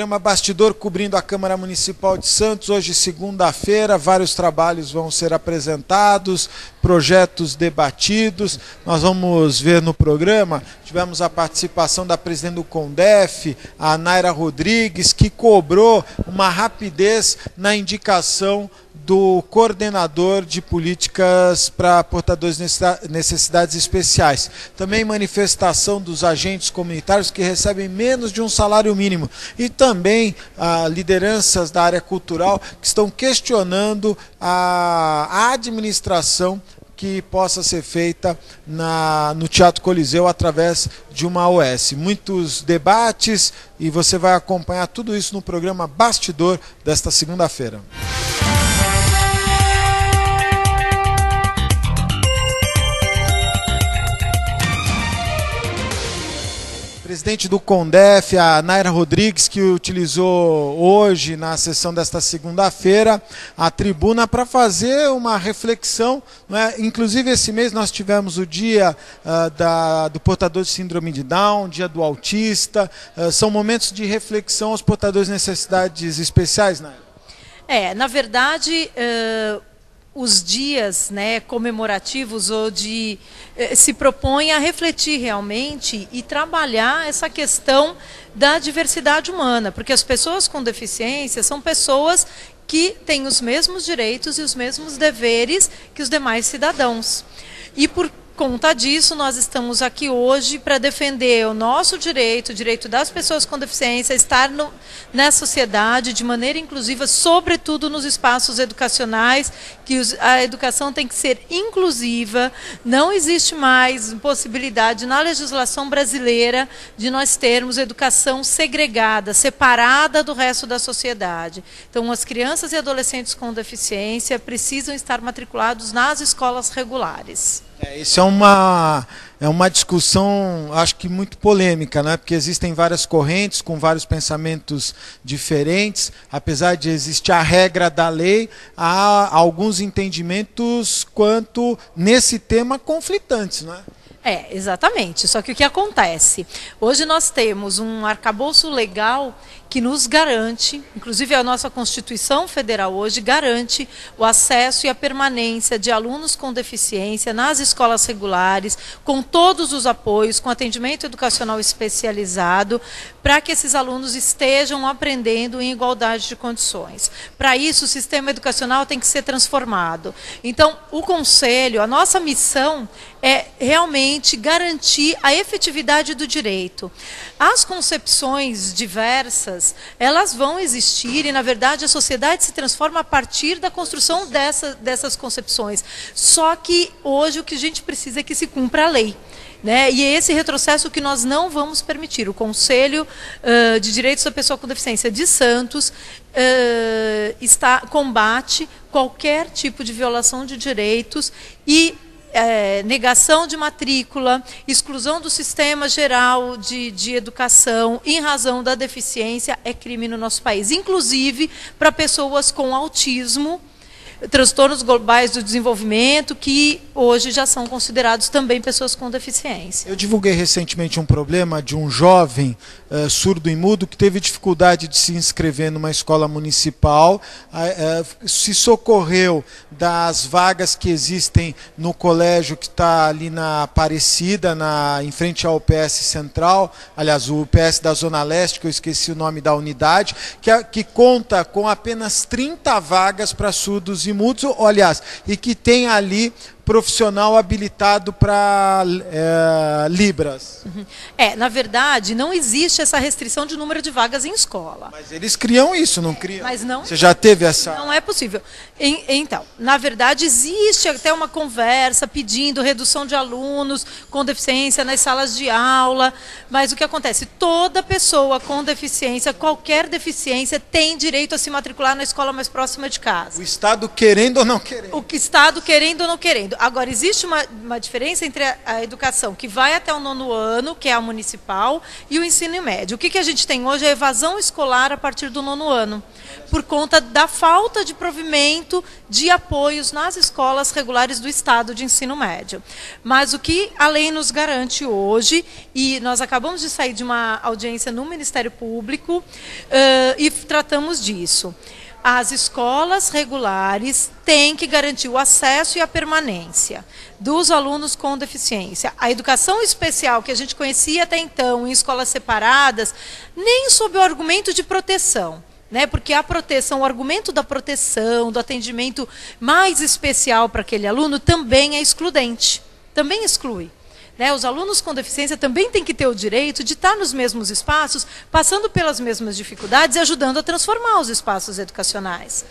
programa Bastidor cobrindo a Câmara Municipal de Santos. Hoje, segunda-feira, vários trabalhos vão ser apresentados, projetos debatidos. Nós vamos ver no programa, tivemos a participação da presidente do CONDEF, a Naira Rodrigues, que cobrou uma rapidez na indicação do coordenador de políticas para portadores de necessidades especiais. Também manifestação dos agentes comunitários que recebem menos de um salário mínimo. E também lideranças da área cultural que estão questionando a administração que possa ser feita no Teatro Coliseu através de uma OS. Muitos debates e você vai acompanhar tudo isso no programa Bastidor desta segunda-feira. Presidente do CONDEF, a Naira Rodrigues, que utilizou hoje, na sessão desta segunda-feira, a tribuna para fazer uma reflexão, né? Inclusive esse mês nós tivemos o dia do portador de síndrome de Down, dia do autista, são momentos de reflexão aos portadores de necessidades especiais, Naira? Na verdade, os dias, né, comemorativos ou se propõem a refletir realmente e trabalhar essa questão da diversidade humana, porque as pessoas com deficiência são pessoas que têm os mesmos direitos e os mesmos deveres que os demais cidadãos. E por conta disso, nós estamos aqui hoje para defender o nosso direito, o direito das pessoas com deficiência, estar na sociedade de maneira inclusiva, sobretudo nos espaços educacionais, que a educação tem que ser inclusiva. Não existe mais possibilidade na legislação brasileira de nós termos educação segregada, separada do resto da sociedade. Então, as crianças e adolescentes com deficiência precisam estar matriculados nas escolas regulares. Isso é uma discussão, acho que muito polêmica, né? Porque existem várias correntes com vários pensamentos diferentes. Apesar de existir a regra da lei, há alguns entendimentos quanto nesse tema conflitantes, não é? Exatamente. Só que o que acontece? Hoje nós temos um arcabouço legal que nos garante, inclusive a nossa Constituição Federal hoje garante o acesso e a permanência de alunos com deficiência nas escolas regulares, com todos os apoios, com atendimento educacional especializado, para que esses alunos estejam aprendendo em igualdade de condições. Para isso, o sistema educacional tem que ser transformado. Então, o Conselho, a nossa missão é realmente garantir a efetividade do direito. As concepções diversas, elas vão existir e, na verdade, a sociedade se transforma a partir da construção dessas concepções. Só que hoje o que a gente precisa é que se cumpra a lei. Né? E é esse retrocesso que nós não vamos permitir. O Conselho de Direitos da Pessoa com Deficiência de Santos combate qualquer tipo de violação de direitos e negação de matrícula, exclusão do sistema geral de educação em razão da deficiência é crime no nosso país, inclusive para pessoas com autismo, transtornos globais do desenvolvimento, que hoje já são considerados também pessoas com deficiência. Eu divulguei recentemente um problema de um jovem surdo e mudo que teve dificuldade de se inscrever numa escola municipal, se socorreu das vagas que existem no colégio que está ali na Aparecida, em frente ao UPS Central, aliás, o UPS da Zona Leste, que eu esqueci o nome da unidade, que conta com apenas 30 vagas para surdos e mudos, aliás, e que tem ali profissional habilitado para Libras. Na verdade, não existe essa restrição de número de vagas em escola. Mas eles criam isso, não criam? Mas não. Você já teve essa? Não é possível. Então, na verdade, existe até uma conversa pedindo redução de alunos com deficiência nas salas de aula, mas o que acontece? Toda pessoa com deficiência, qualquer deficiência, tem direito a se matricular na escola mais próxima de casa. O Estado querendo ou não querendo? O Estado querendo ou não querendo. entendo. Agora, existe uma diferença entre a educação que vai até o 9º ano, que é a municipal, e o ensino médio. O que a gente tem hoje é a evasão escolar a partir do 9º ano, por conta da falta de provimento de apoios nas escolas regulares do Estado de ensino médio. Mas o que a lei nos garante hoje, e nós acabamos de sair de uma audiência no Ministério Público e tratamos disso. As escolas regulares têm que garantir o acesso e a permanência dos alunos com deficiência. A educação especial, que a gente conhecia até então em escolas separadas, nem sob o argumento de proteção, né? Porque a proteção, o argumento da proteção, do atendimento mais especial para aquele aluno também é excludente, também exclui. Os alunos com deficiência também têm que ter o direito de estar nos mesmos espaços, passando pelas mesmas dificuldades e ajudando a transformar os espaços educacionais.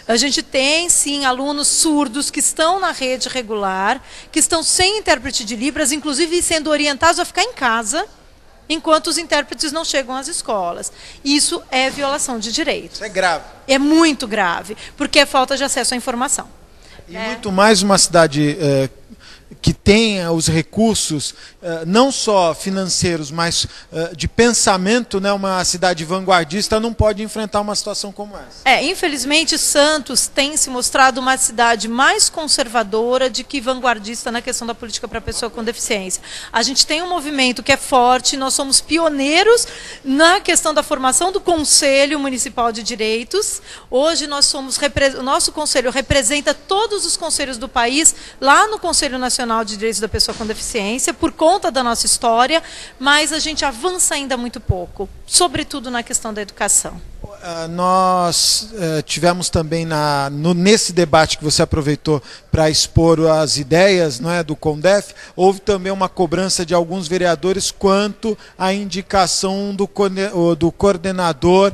A gente tem, sim, alunos surdos que estão na rede regular, que estão sem intérprete de Libras, inclusive sendo orientados a ficar em casa, enquanto os intérpretes não chegam às escolas. Isso é violação de direitos. Isso é grave. É muito grave, porque é falta de acesso à informação. E muito mais uma cidade que tenha os recursos, não só financeiros, mas de pensamento, né? Uma cidade vanguardista não pode enfrentar uma situação como essa. Infelizmente, Santos tem se mostrado uma cidade mais conservadora do que vanguardista na questão da política para a pessoa com deficiência. A gente tem um movimento que é forte, nós somos pioneiros na questão da formação do Conselho Municipal de Direitos. Hoje nós somos, o nosso conselho representa todos os conselhos do país, lá no Conselho Nacional de Direitos da Pessoa com Deficiência, por conta da nossa história, mas a gente avança ainda muito pouco, sobretudo na questão da educação. Nós tivemos também nesse debate que você aproveitou para expor as ideias, não é, do CONDEF, houve também uma cobrança de alguns vereadores quanto à indicação do coordenador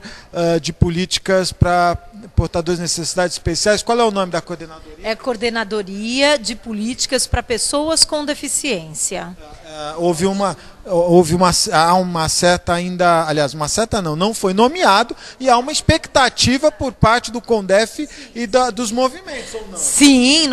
de políticas para portadores de necessidades especiais. Qual é o nome da coordenadoria? É Coordenadoria de Políticas para Pessoas com Deficiência. Há uma certa ainda, aliás, uma certa não foi nomeado, e há uma expectativa por parte do CONDEF e dos movimentos, ou não? Sim,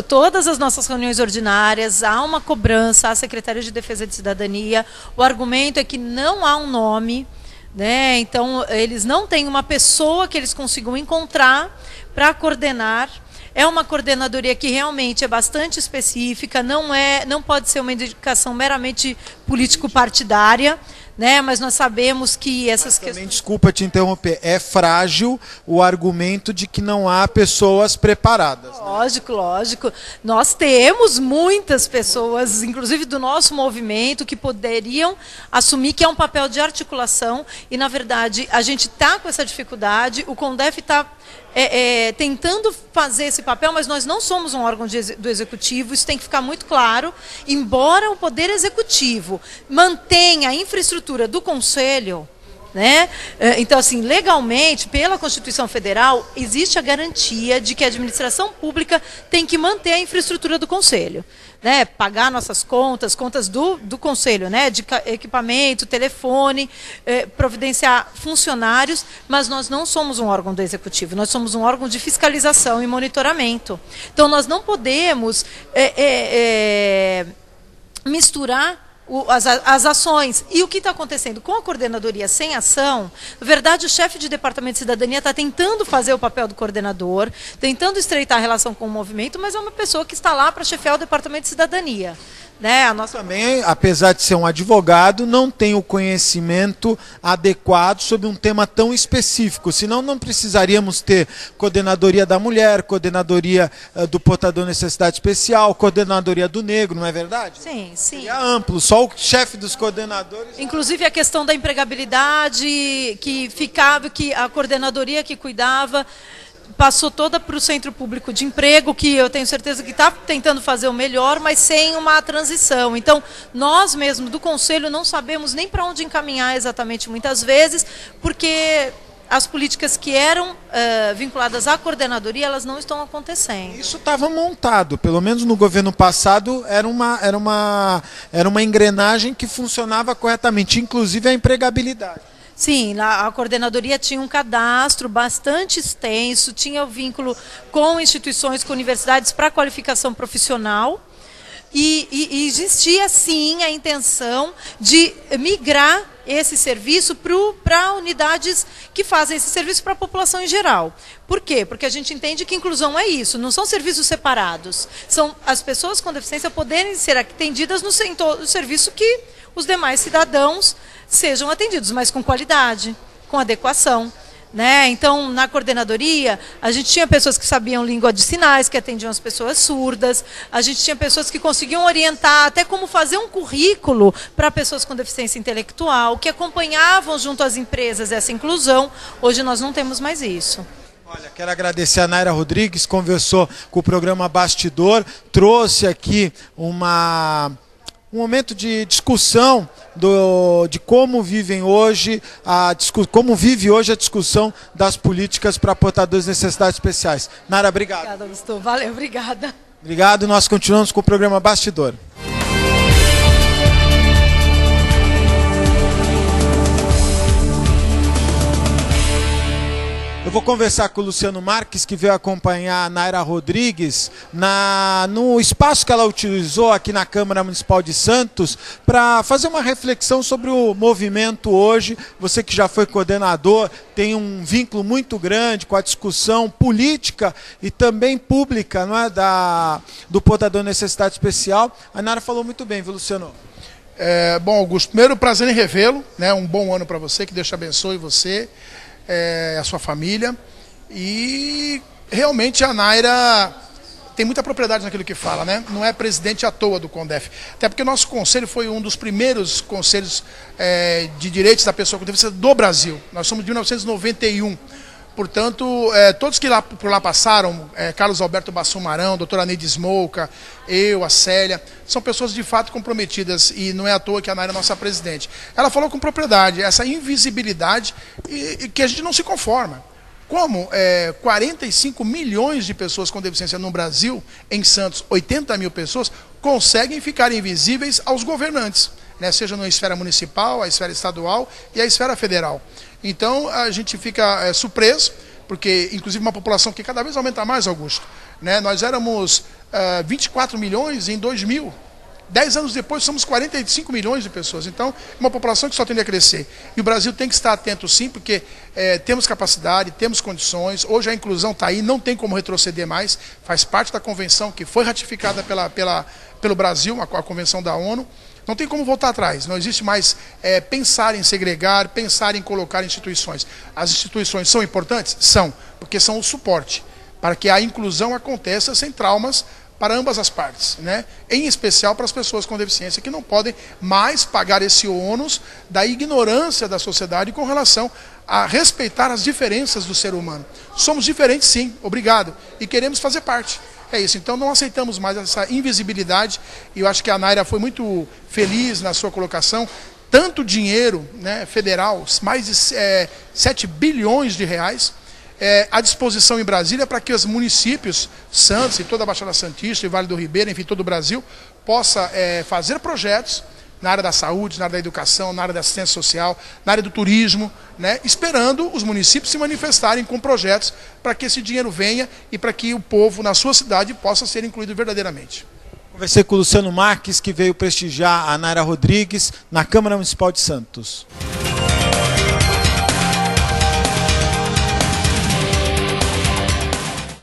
todas as nossas reuniões ordinárias, há uma cobrança à Secretaria de Defesa de Cidadania. O argumento é que não há um nome, né? Então, eles não têm uma pessoa que eles consigam encontrar para coordenar. É uma coordenadoria que realmente é bastante específica, não pode ser uma indicação meramente político-partidária, né? Mas nós sabemos que essas questões... Desculpa te interromper, é frágil o argumento de que não há pessoas preparadas. Né? Lógico. Nós temos muitas pessoas, inclusive do nosso movimento, que poderiam assumir que é um papel de articulação, e na verdade a gente está com essa dificuldade, o CONDEF está tentando fazer esse papel, mas nós não somos um órgão do executivo, isso tem que ficar muito claro, embora o Poder Executivo mantenha a infraestrutura do Conselho, né? Então, assim, legalmente, pela Constituição Federal, existe a garantia de que a administração pública tem que manter a infraestrutura do Conselho, né? Pagar nossas contas do Conselho, né? De equipamento, telefone, providenciar funcionários, mas nós não somos um órgão do Executivo, nós somos um órgão de fiscalização e monitoramento. Então, nós não podemos misturar as ações. E o que está acontecendo com a coordenadoria sem ação? Na verdade, o chefe de departamento de cidadania está tentando fazer o papel do coordenador, tentando estreitar a relação com o movimento, mas é uma pessoa que está lá para chefiar o departamento de cidadania. Né? Também, apesar de ser um advogado, não tem o conhecimento adequado sobre um tema tão específico, senão não precisaríamos ter coordenadoria da mulher, coordenadoria do portador de necessidade especial, coordenadoria do negro, não é verdade? Sim. Seria amplo, só o chefe dos coordenadores... Inclusive a questão da empregabilidade, que a coordenadoria que cuidava passou toda para o Centro Público de Emprego, que eu tenho certeza que está tentando fazer o melhor, mas sem uma transição. Então, nós mesmos do Conselho não sabemos nem para onde encaminhar exatamente muitas vezes, porque as políticas que eram vinculadas à coordenadoria, elas não estão acontecendo. Isso estava montado, pelo menos no governo passado, era uma engrenagem que funcionava corretamente, inclusive a empregabilidade. Sim, a coordenadoria tinha um cadastro bastante extenso, tinha o vínculo com instituições, com universidades para qualificação profissional. E existia, sim, a intenção de migrar esse serviço para unidades que fazem esse serviço para a população em geral. Por quê? Porque a gente entende que inclusão é isso, não são serviços separados. São as pessoas com deficiência poderem ser atendidas no serviço que os demais cidadãos sejam atendidos, mas com qualidade, com adequação. Né? Então, na coordenadoria, a gente tinha pessoas que sabiam língua de sinais, que atendiam as pessoas surdas, a gente tinha pessoas que conseguiam orientar até como fazer um currículo para pessoas com deficiência intelectual, que acompanhavam junto às empresas essa inclusão. Hoje nós não temos mais isso. Olha, quero agradecer a Naira Rodrigues, conversou com o programa Bastidor, trouxe aqui um momento de discussão de como vivem hoje como vive hoje a discussão das políticas para portadores de necessidades especiais. Naira, obrigado. Obrigada, Gustavo. Valeu, obrigada. Obrigado, nós continuamos com o programa Bastidor. Eu vou conversar com o Luciano Marques, que veio acompanhar a Naira Rodrigues no espaço que ela utilizou aqui na Câmara Municipal de Santos para fazer uma reflexão sobre o movimento hoje. Você que já foi coordenador tem um vínculo muito grande com a discussão política e também pública, não é, do portador de necessidade especial. A Naira falou muito bem, viu, Luciano? Bom, Augusto, primeiro prazer em revê-lo, né? Um bom ano para você, que Deus te abençoe você. A sua família, e realmente a Naira tem muita propriedade naquilo que fala, né? Não é presidente à toa do CONDEF, até porque o nosso conselho foi um dos primeiros conselhos de direitos da pessoa com deficiência do Brasil. Nós somos de 1991, portanto, todos que por lá passaram, Carlos Alberto Bassumarão, doutora Neide Smolka, eu, a Célia, são pessoas de fato comprometidas, e não é à toa que a Naira é nossa presidente. Ela falou com propriedade, essa invisibilidade e que a gente não se conforma. Como 45 milhões de pessoas com deficiência no Brasil, em Santos, 80 mil pessoas, conseguem ficar invisíveis aos governantes, né? Seja na esfera municipal, a esfera estadual e a esfera federal. Então a gente fica surpreso, porque inclusive uma população que cada vez aumenta mais, Augusto, né? Nós éramos 24 milhões em 2000. 10 anos depois somos 45 milhões de pessoas. Então, uma população que só tende a crescer. E o Brasil tem que estar atento sim, porque temos capacidade, temos condições. Hoje a inclusão está aí, não tem como retroceder mais. Faz parte da convenção que foi ratificada pelo Brasil, a convenção da ONU. Não tem como voltar atrás. Não existe mais pensar em segregar, pensar em colocar instituições. As instituições são importantes? São, porque são o suporte para que a inclusão aconteça sem traumas para ambas as partes, né? Em especial para as pessoas com deficiência, que não podem mais pagar esse ônus da ignorância da sociedade com relação a respeitar as diferenças do ser humano. Somos diferentes sim, obrigado, e queremos fazer parte. É isso, então não aceitamos mais essa invisibilidade, e eu acho que a Naira foi muito feliz na sua colocação. Tanto dinheiro, né, federal, mais de 7 bilhões de reais, à disposição em Brasília para que os municípios, Santos e toda a Baixada Santista e Vale do Ribeira, enfim, todo o Brasil, possa fazer projetos na área da saúde, na área da educação, na área da assistência social, na área do turismo, né, esperando os municípios se manifestarem com projetos para que esse dinheiro venha e para que o povo na sua cidade possa ser incluído verdadeiramente. Conversei com o Luciano Marques, que veio prestigiar a Naira Rodrigues na Câmara Municipal de Santos.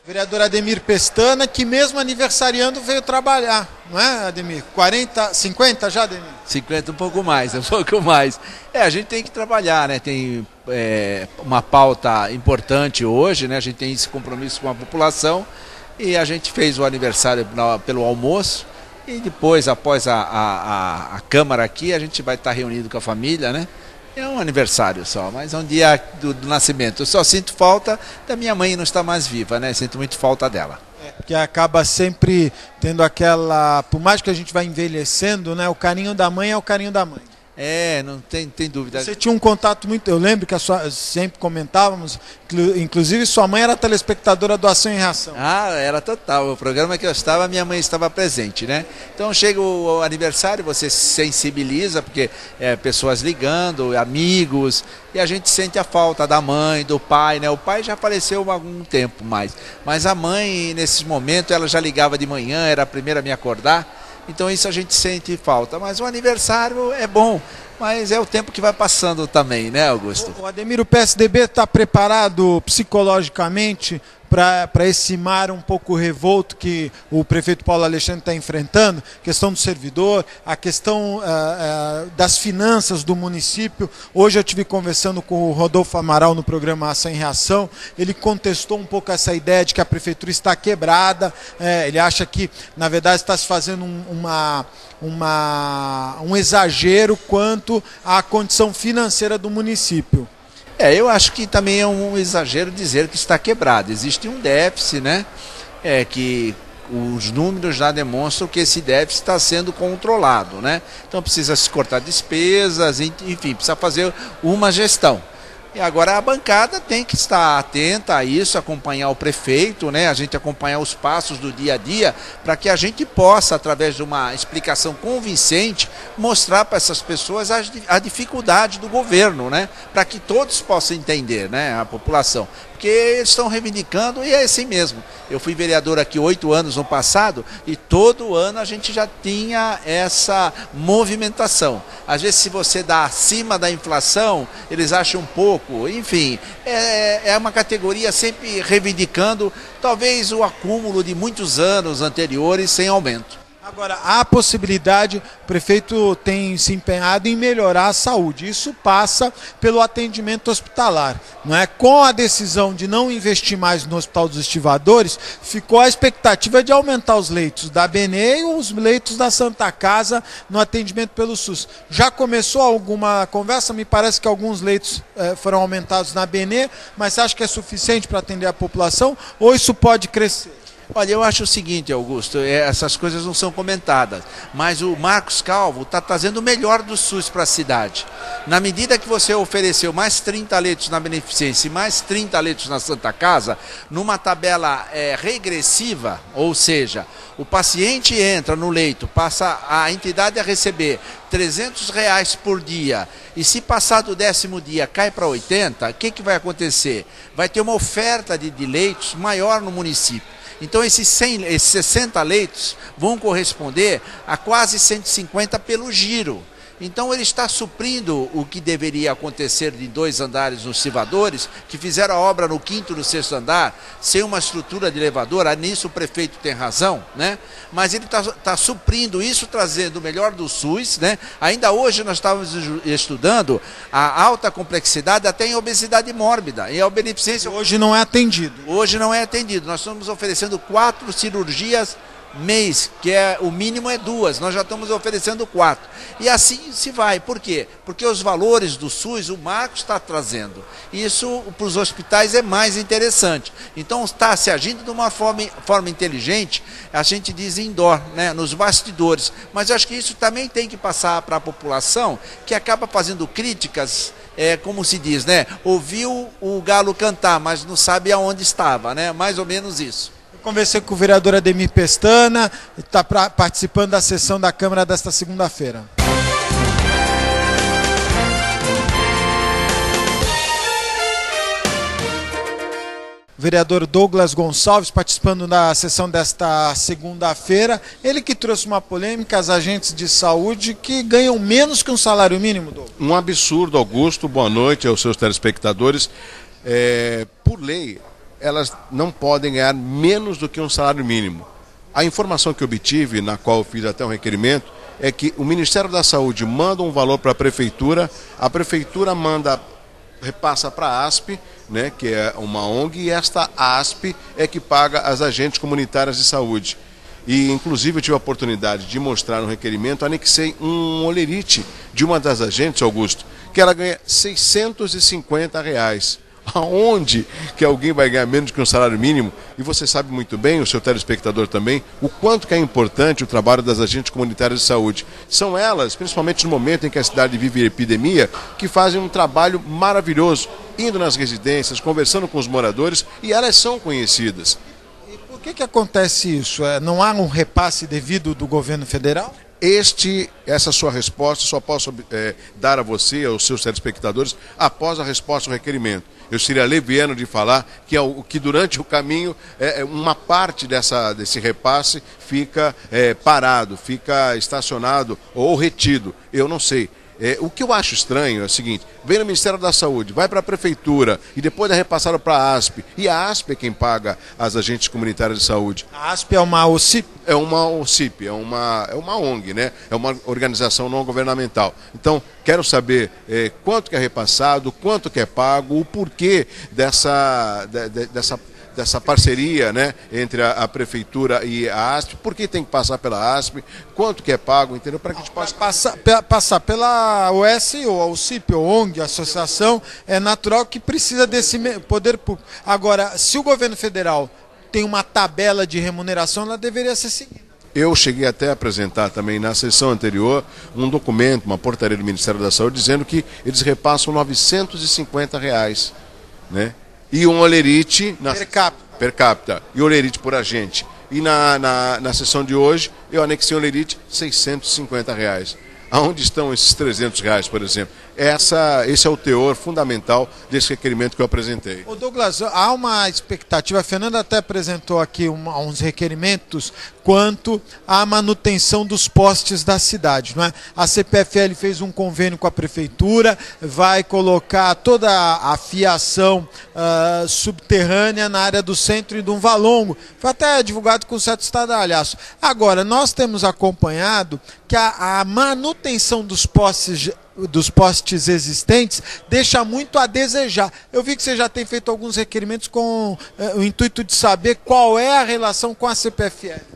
Vereador Ademir Pestana, que mesmo aniversariando veio trabalhar, não é, Ademir? 40, 50 já, Ademir? 50, um pouco mais. A gente tem que trabalhar, né? Tem uma pauta importante hoje, né? A gente tem esse compromisso com a população e a gente fez o aniversário pelo almoço e depois, após a Câmara aqui, a gente vai estar reunido com a família, né? É um aniversário só, mas é um dia do nascimento. Eu só sinto falta da minha mãe, não está mais viva, né? Sinto muito falta dela. Que acaba sempre tendo aquela... Por mais que a gente vá envelhecendo, né? O carinho da mãe é o carinho da mãe. Não tem dúvida. Você tinha um contato muito... Eu lembro que sempre comentávamos, inclusive sua mãe era telespectadora do Ação e Reação. Era total. O programa que eu estava, minha mãe estava presente, né? Então chega o aniversário, você se sensibiliza, porque pessoas ligando, amigos, e a gente sente a falta da mãe, do pai, né? O pai já faleceu há algum tempo mais, mas a mãe, nesses momentos, ela já ligava de manhã, era a primeira a me acordar. Então isso a gente sente falta, mas o aniversário é bom, mas é o tempo que vai passando também, né, Augusto? O Ademir, o PSDB está preparado psicologicamente para esse mar um pouco revolto que o prefeito Paulo Alexandre está enfrentando, questão do servidor, a questão das finanças do município. Hoje eu estive conversando com o Rodolfo Amaral no programa Ação e Reação, ele contestou um pouco essa ideia de que a prefeitura está quebrada, ele acha que, na verdade, está se fazendo um exagero quanto à condição financeira do município. Eu acho que também é um exagero dizer que está quebrado. Existe um déficit, né? Que os números já demonstram que esse déficit está sendo controlado, né? Então precisa se cortar despesas, enfim, precisa fazer uma gestão. E agora a bancada tem que estar atenta a isso, acompanhar o prefeito, né? A gente acompanhar os passos do dia a dia, para que a gente possa, através de uma explicação convincente, mostrar para essas pessoas a dificuldade do governo, né? Para que todos possam entender, né? A população. Porque eles estão reivindicando e é assim mesmo. Eu fui vereador aqui 8 anos no passado e todo ano a gente já tinha essa movimentação. Às vezes, se você dá acima da inflação, eles acham um pouco. Enfim, é uma categoria sempre reivindicando talvez o acúmulo de muitos anos anteriores sem aumento. Agora, há a possibilidade, o prefeito tem se empenhado em melhorar a saúde. Isso passa pelo atendimento hospitalar. Não é? Com a decisão de não investir mais no Hospital dos Estivadores, ficou a expectativa de aumentar os leitos da Benê e os leitos da Santa Casa no atendimento pelo SUS. Já começou alguma conversa? Me parece que alguns leitos foram aumentados na Benê, mas você acha que é suficiente para atender a população ou isso pode crescer? Olha, eu acho o seguinte, Augusto, essas coisas não são comentadas, mas o Marcos Calvo está trazendo o melhor do SUS para a cidade. Na medida que você ofereceu mais 30 leitos na Beneficência e mais 30 leitos na Santa Casa, numa tabela regressiva, ou seja, o paciente entra no leito, passa a entidade a receber R$300 por dia, e se passar do 10º dia cai para 80, o que vai acontecer? Vai ter uma oferta de leitos maior no município. Então esses 60 leitos vão corresponder a quase 150 pelo giro. Então ele está suprindo o que deveria acontecer de 2 andares nos Estivadores, que fizeram a obra no 5º e no 6º andar, sem uma estrutura de elevador. Nisso o prefeito tem razão, né? Mas ele está suprindo isso, trazendo o melhor do SUS, né? Ainda hoje nós estávamos estudando a alta complexidade até em obesidade mórbida. E a Beneficência hoje não é atendido. Hoje não é atendido. Nós estamos oferecendo 4 cirurgias mês, que o mínimo é 2, nós já estamos oferecendo 4. E assim se vai. Por quê? Porque os valores do SUS, o Marcos está trazendo. Isso para os hospitais é mais interessante. Então está se agindo de uma forma inteligente, a gente diz indoor, né, nos bastidores. Mas eu acho que isso também tem que passar para a população, que acaba fazendo críticas, como se diz, né? Ouviu o galo cantar, mas não sabe aonde estava, né? Mais ou menos isso. Conversei com o vereador Ademir Pestana, está participando da sessão da Câmara desta segunda-feira. O vereador Douglas Gonçalves participando da sessão desta segunda-feira, ele que trouxe uma polêmica às agentes de saúde que ganham menos que um salário mínimo, Douglas. Um absurdo, Augusto, boa noite aos seus telespectadores. Por lei, elas não podem ganhar menos do que um salário mínimo. A informação que eu obtive, na qual eu fiz até um requerimento, é que o Ministério da Saúde manda um valor para a prefeitura repassa para a ASP, né, que é uma ONG, e esta ASP é que paga as agentes comunitárias de saúde. E, inclusive, eu tive a oportunidade de mostrar no requerimento, anexei um olerite de uma das agentes, Augusto, que ela ganha R$650. Aonde que alguém vai ganhar menos que um salário mínimo? E você sabe muito bem, o seu telespectador também, o quanto que é importante o trabalho das agentes comunitárias de saúde. São elas, principalmente no momento em que a cidade vive epidemia, que fazem um trabalho maravilhoso, indo nas residências, conversando com os moradores, e elas são conhecidas. E por que acontece isso? Não há um repasse devido do governo federal? Essa sua resposta só posso dar a você, aos seus telespectadores, após a resposta ao requerimento. Eu seria leviano de falar que durante o caminho uma parte desse repasse fica parado, fica estacionado ou retido. Eu não sei. O que eu acho estranho é o seguinte: vem no Ministério da Saúde, vai para a Prefeitura e depois é repassado para a ASP. E a ASP é quem paga as agentes comunitárias de saúde. A ASP é uma OCIP? É uma OCIP, é uma ONG, né? É uma organização não governamental. Então, quero saber quanto que é repassado, quanto que é pago, o porquê dessa parceria, né, entre a Prefeitura e a ASP, por que tem que passar pela ASP, quanto que é pago, entendeu? Para que a gente possa passar pela OS ou a OCIP, ou ONG, associação, é natural que precisa desse poder público. Agora, se o governo federal tem uma tabela de remuneração, ela deveria ser seguida. Eu cheguei até a apresentar também na sessão anterior um documento, uma portaria do Ministério da Saúde, dizendo que eles repassam R$950, né? E um olerite per capita e olerite por agente. E na sessão de hoje eu anexei um olerite R$650. Aonde estão esses R$300, por exemplo? Esse é o teor fundamental desse requerimento que eu apresentei. Ô Douglas, há uma expectativa, a Fernanda até apresentou aqui uns requerimentos quanto à manutenção dos postes da cidade, não é? A CPFL fez um convênio com a Prefeitura, vai colocar toda a fiação subterrânea na área do centro e do Valongo. Foi até divulgado com certo estardalhaço. Agora, nós temos acompanhado que a manutenção dos postes existentes deixa muito a desejar. Eu vi que você já tem feito alguns requerimentos com o intuito de saber qual é a relação com a CPFL.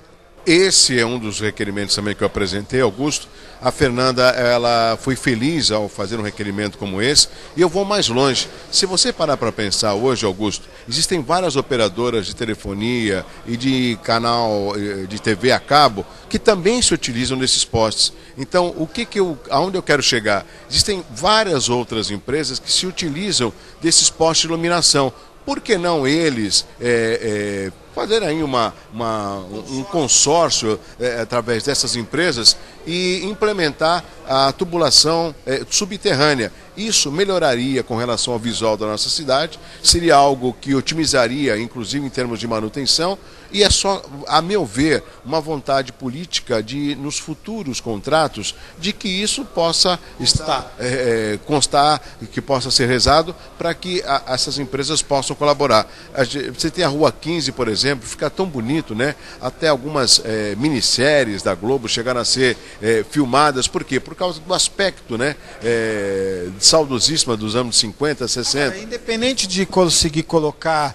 Esse é um dos requerimentos também que eu apresentei, Augusto. A Fernanda, ela foi feliz ao fazer um requerimento como esse, e eu vou mais longe. Se você parar para pensar hoje, Augusto, existem várias operadoras de telefonia e de canal de TV a cabo que também se utilizam desses postes. Então, aonde eu quero chegar? Existem várias outras empresas que se utilizam desses postes de iluminação. Por que não eles fazer aí um consórcio através dessas empresas e implementar a tubulação subterrânea? Isso melhoraria com relação ao visual da nossa cidade, seria algo que otimizaria, inclusive em termos de manutenção, e é só, a meu ver, uma vontade política de, nos futuros contratos, de que isso possa constar, que possa ser rezado para que essas empresas possam colaborar. Você tem a Rua 15, por exemplo, fica tão bonito, né? Até algumas minisséries da Globo chegaram a ser filmadas. Por quê? Por causa do aspecto, né? Saudosíssima dos anos 50, 60. Independente de conseguir colocar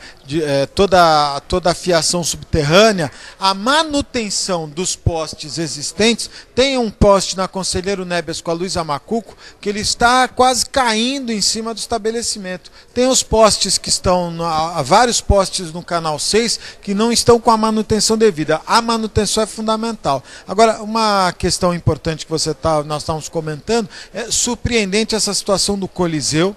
toda a fiação subterrânea, a manutenção dos postes existentes, tem um poste na Conselheiro Nebias com a Luísa Macuco, que ele está quase caindo em cima do estabelecimento. Tem os postes que estão, vários postes no Canal 6, que não estão com a manutenção devida. A manutenção é fundamental. Agora, uma questão importante que nós estávamos comentando, é surpreendente essa situação do Coliseu,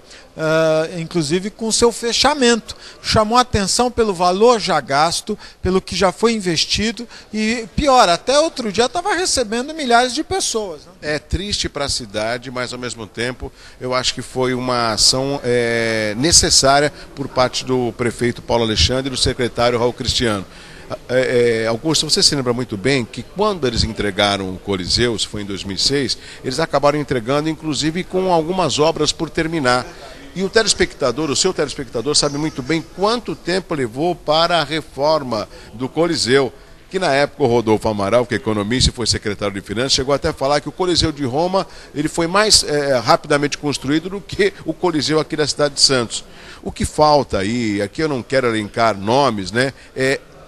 inclusive com o seu fechamento. Chamou a atenção pelo valor já gasto, pelo que já foi investido e, pior, até outro dia estava recebendo milhares de pessoas. Né? É triste para a cidade, mas ao mesmo tempo eu acho que foi uma ação necessária por parte do prefeito Paulo Alexandre e do secretário Raul Cristiano. Augusto, você se lembra muito bem que quando eles entregaram o Coliseu, isso foi em 2006, eles acabaram entregando inclusive com algumas obras por terminar. E o seu telespectador sabe muito bem quanto tempo levou para a reforma do Coliseu, que na época o Rodolfo Amaral, que é economista e foi secretário de Finanças, chegou até a falar que o Coliseu de Roma ele foi mais rapidamente construído do que o Coliseu aqui da cidade de Santos. O que falta aí, aqui eu não quero elencar nomes, né,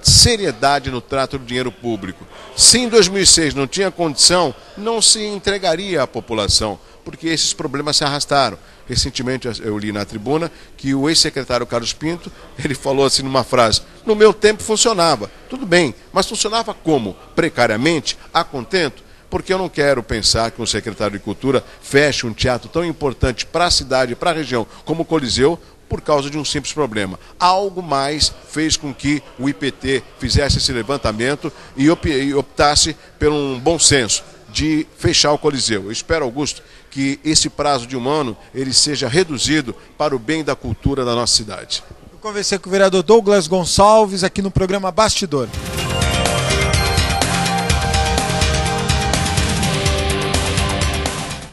seriedade no trato do dinheiro público. Se em 2006 não tinha condição, não se entregaria à população, porque esses problemas se arrastaram. Recentemente eu li na tribuna que o ex-secretário Carlos Pinto, ele falou assim numa frase: no meu tempo funcionava. Tudo bem, mas funcionava como? Precariamente? A contento? Porque eu não quero pensar que um secretário de Cultura feche um teatro tão importante para a cidade, para a região, como o Coliseu, por causa de um simples problema. Algo mais fez com que o IPT fizesse esse levantamento e optasse por um bom senso de fechar o Coliseu. Eu espero, Augusto, que esse prazo de 1 ano ele seja reduzido para o bem da cultura da nossa cidade. Eu conversei com o vereador Douglas Gonçalves aqui no programa Bastidor.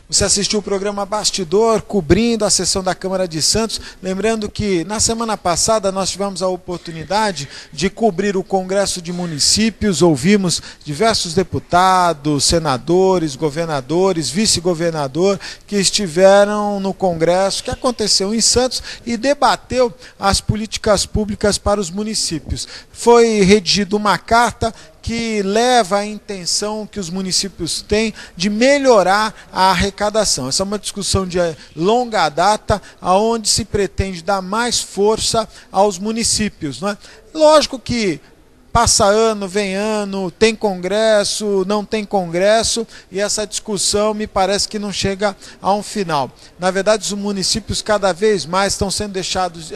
Você assistiu o programa Bastidor, cobrindo a sessão da Câmara de Santos. Lembrando que na semana passada nós tivemos a oportunidade de cobrir o Congresso de Municípios. Ouvimos diversos deputados, senadores, governadores, vice-governador que estiveram no Congresso que aconteceu em Santos e debateu as políticas públicas para os municípios. Foi redigida uma carta que leva a intenção que os municípios têm de melhorar a arrecadação. Essa é uma discussão de longa data, onde se pretende dar mais força aos municípios, não é? Lógico que passa ano, vem ano, tem congresso, não tem congresso, e essa discussão me parece que não chega a um final. Na verdade, os municípios cada vez mais estão sendo deixados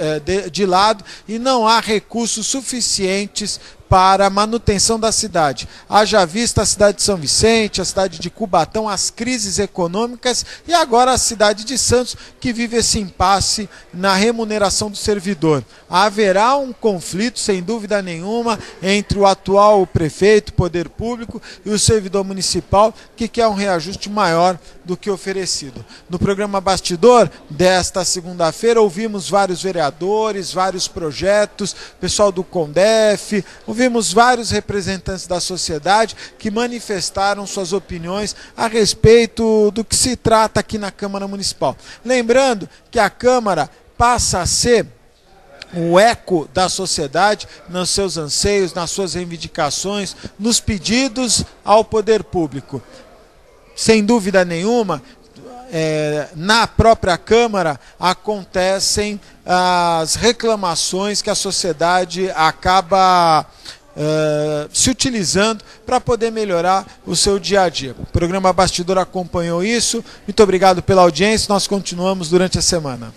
de lado e não há recursos suficientes para a manutenção da cidade. Haja vista a cidade de São Vicente, a cidade de Cubatão, as crises econômicas e agora a cidade de Santos, que vive esse impasse na remuneração do servidor. Haverá um conflito, sem dúvida nenhuma, entre o atual prefeito, poder público, e o servidor municipal, que quer um reajuste maior do que oferecido. No programa Bastidor desta segunda-feira, ouvimos vários vereadores, vários projetos, pessoal do CONDEF, ouvimos vários representantes da sociedade que manifestaram suas opiniões a respeito do que se trata aqui na Câmara Municipal. Lembrando que a Câmara passa a ser o eco da sociedade nos seus anseios, nas suas reivindicações, nos pedidos ao poder público. Sem dúvida nenhuma, na própria Câmara acontecem as reclamações que a sociedade acaba se utilizando para poder melhorar o seu dia a dia. O programa Bastidor acompanhou isso. Muito obrigado pela audiência. Nós continuamos durante a semana.